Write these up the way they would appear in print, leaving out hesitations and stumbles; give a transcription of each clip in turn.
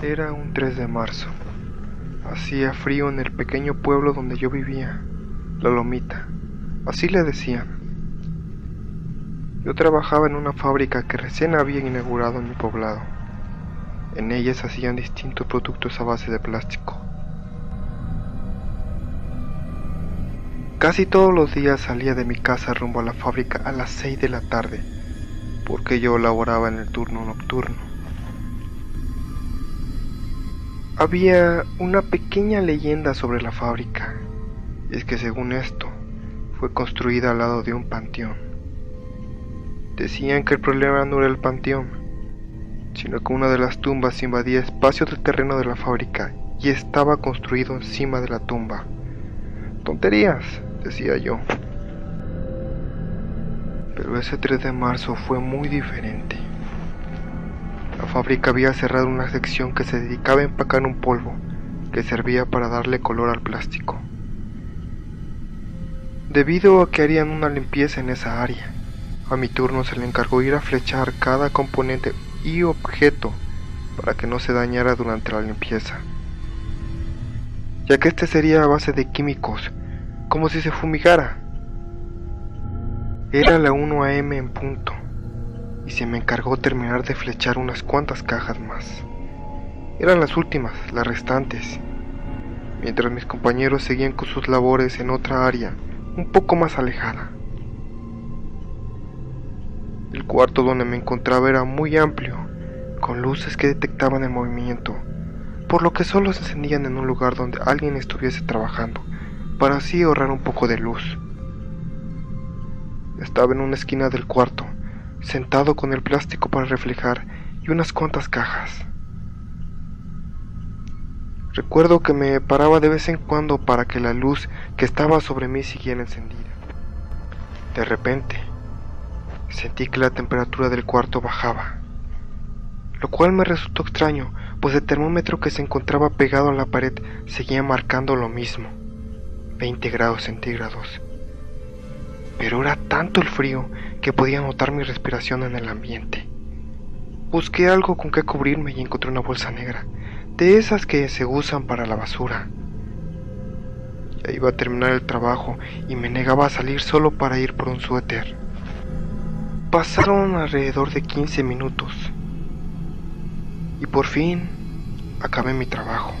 Era un 3 de marzo. Hacía frío en el pequeño pueblo donde yo vivía, La Lomita, así le decían. Yo trabajaba en una fábrica que recién había inaugurado en mi poblado. En ella se hacían distintos productos a base de plástico. Casi todos los días salía de mi casa rumbo a la fábrica a las 6 de la tarde, porque yo laboraba en el turno nocturno. Había una pequeña leyenda sobre la fábrica, y es que según esto, fue construida al lado de un panteón. Decían que el problema no era el panteón, sino que una de las tumbas invadía espacios del terreno de la fábrica y estaba construido encima de la tumba. Tonterías, decía yo. Pero ese 3 de marzo fue muy diferente. La fábrica había cerrado una sección que se dedicaba a empacar un polvo que servía para darle color al plástico. Debido a que harían una limpieza en esa área, a mi turno se le encargó ir a flechar cada componente y objeto para que no se dañara durante la limpieza, ya que este sería a base de químicos, como si se fumigara. Era la 1 a.m. en punto, y se me encargó terminar de flechar unas cuantas cajas más. Eran las últimas, las restantes, mientras mis compañeros seguían con sus labores en otra área, un poco más alejada. El cuarto donde me encontraba era muy amplio, con luces que detectaban el movimiento, por lo que solo se encendían en un lugar donde alguien estuviese trabajando, para así ahorrar un poco de luz. Estaba en una esquina del cuarto, sentado con el plástico para reflejar y unas cuantas cajas. Recuerdo que me paraba de vez en cuando para que la luz que estaba sobre mí siguiera encendida. De repente, sentí que la temperatura del cuarto bajaba, lo cual me resultó extraño, pues el termómetro que se encontraba pegado a la pared seguía marcando lo mismo, 20 grados centígrados. Pero era tanto el frío que podía notar mi respiración en el ambiente. Busqué algo con que cubrirme y encontré una bolsa negra, de esas que se usan para la basura. Ya iba a terminar el trabajo y me negaba a salir solo para ir por un suéter. Pasaron alrededor de 15 minutos y por fin acabé mi trabajo.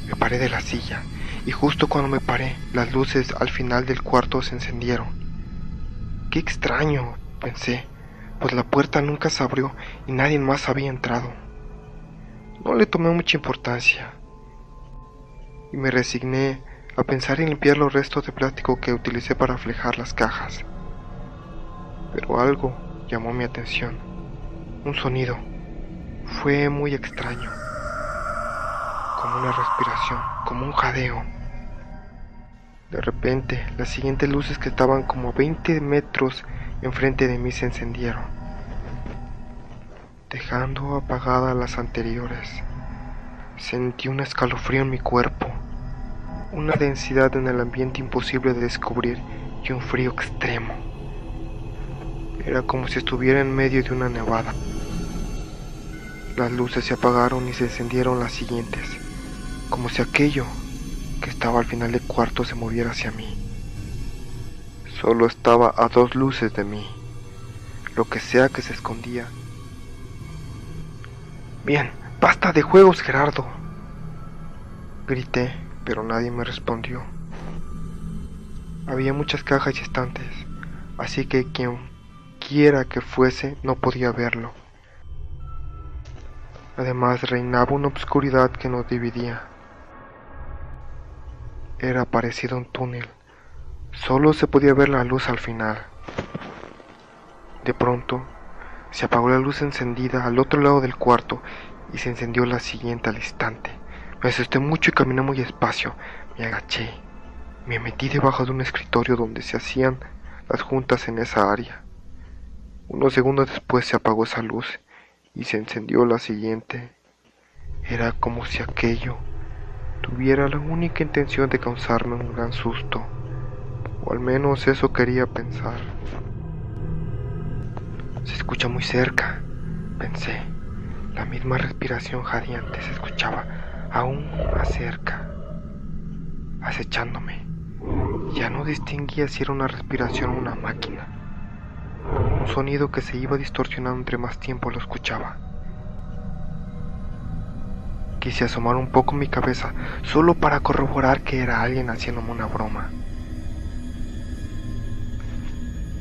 Me paré de la silla y justo cuando me paré, las luces al final del cuarto se encendieron. Qué extraño, pensé, pues la puerta nunca se abrió y nadie más había entrado. No le tomé mucha importancia y me resigné a pensar en limpiar los restos de plástico que utilicé para flejar las cajas. Pero algo llamó mi atención, un sonido. Fue muy extraño, como una respiración, como un jadeo. De repente, las siguientes luces que estaban como a 20 metros enfrente de mí se encendieron, dejando apagadas las anteriores. Sentí un escalofrío en mi cuerpo, una densidad en el ambiente imposible de descubrir y un frío extremo. Era como si estuviera en medio de una nevada. Las luces se apagaron y se encendieron las siguientes, como si aquello que estaba al final del cuarto se moviera hacia mí. Solo estaba a 2 luces de mí, lo que sea que se escondía. Bien, basta de juegos, Gerardo, grité, pero nadie me respondió. Había muchas cajas y estantes, así que quien quiera que fuese no podía verlo. Además reinaba una obscuridad que nos dividía. Era parecido a un túnel, solo se podía ver la luz al final. De pronto, se apagó la luz encendida al otro lado del cuarto y se encendió la siguiente al instante. Me asusté mucho y caminé muy despacio. Me agaché, me metí debajo de un escritorio donde se hacían las juntas en esa área. Unos segundos después se apagó esa luz y se encendió la siguiente. Era como si aquello tuviera la única intención de causarme un gran susto o al menos eso quería pensar. Se escucha muy cerca, pensé. La misma respiración jadeante se escuchaba aún más cerca, acechándome. Ya no distinguía si era una respiración o una máquina. Un sonido que se iba distorsionando entre más tiempo lo escuchaba. Quise asomar un poco mi cabeza solo para corroborar que era alguien haciéndome una broma.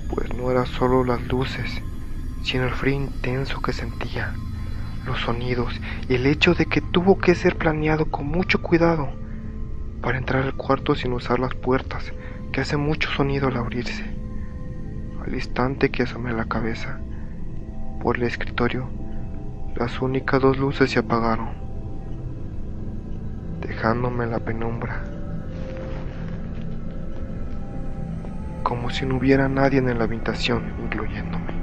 Pues no era solo las luces, sino el frío intenso que sentía, los sonidos y el hecho de que tuvo que ser planeado con mucho cuidado para entrar al cuarto sin usar las puertas, que hace mucho sonido al abrirse. Al instante que asomé la cabeza por el escritorio, las únicas 2 luces se apagaron, dejándome en la penumbra, como si no hubiera nadie en la habitación, incluyéndome.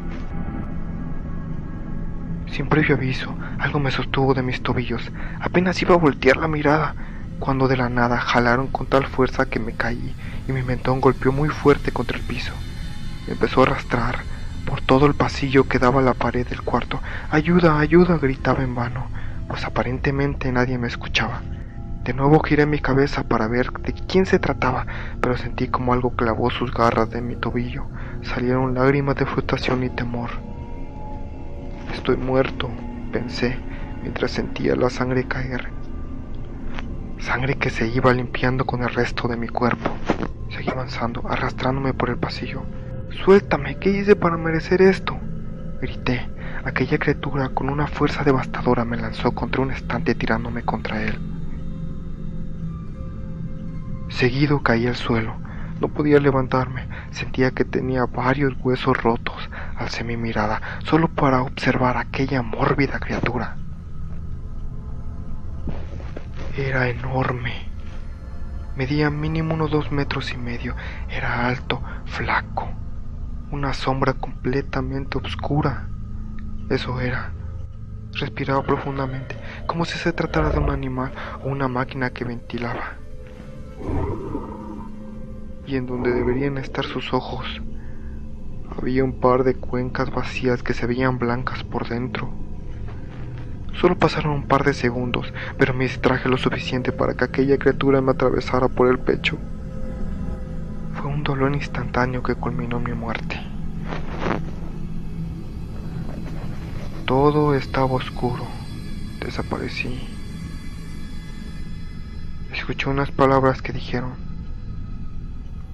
Sin previo aviso, algo me sostuvo de mis tobillos. Apenas iba a voltear la mirada, cuando de la nada jalaron con tal fuerza que me caí y mi mentón golpeó muy fuerte contra el piso. Me empezó a arrastrar por todo el pasillo que daba a la pared del cuarto. ¡Ayuda, ayuda!, gritaba en vano, pues aparentemente nadie me escuchaba. De nuevo giré mi cabeza para ver de quién se trataba, pero sentí como algo clavó sus garras de mi tobillo. Salieron lágrimas de frustración y temor. Estoy muerto, pensé, mientras sentía la sangre caer. Sangre que se iba limpiando con el resto de mi cuerpo. Seguí avanzando, arrastrándome por el pasillo. ¡Suéltame! ¿Qué hice para merecer esto?, grité. Aquella criatura con una fuerza devastadora me lanzó contra un estante tirándome contra él. Seguido caí al suelo. No podía levantarme. Sentía que tenía varios huesos rotos. Alcé mi mirada solo para observar aquella mórbida criatura. Era enorme. Medía mínimo unos 2,5 metros. Era alto, flaco. Una sombra completamente oscura. Eso era. Respiraba profundamente, como si se tratara de un animal o una máquina que ventilaba. Y en donde deberían estar sus ojos, había un par de cuencas vacías que se veían blancas por dentro. Solo pasaron un par de segundos, pero me distraje lo suficiente para que aquella criatura me atravesara por el pecho. Fue un dolor instantáneo que culminó mi muerte. Todo estaba oscuro. Desaparecí. Escuché unas palabras que dijeron: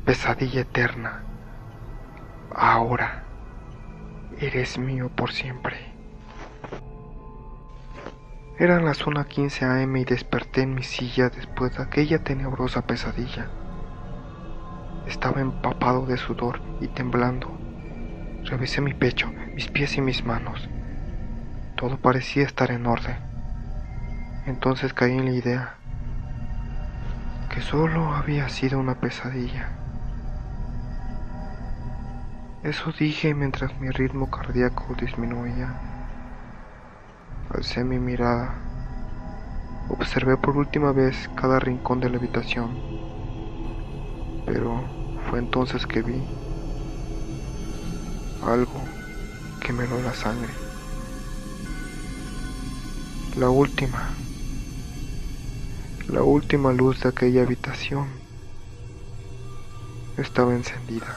pesadilla eterna. Ahora eres mío por siempre. Eran las 1:15 AM y desperté en mi silla después de aquella tenebrosa pesadilla. Estaba empapado de sudor y temblando. Revisé mi pecho, mis pies y mis manos. Todo parecía estar en orden. Entonces caí en la idea que solo había sido una pesadilla. Eso dije mientras mi ritmo cardíaco disminuía. Alcé mi mirada. Observé por última vez cada rincón de la habitación. Pero fue entonces que vi algo que me heló la sangre. La última luz de aquella habitación estaba encendida.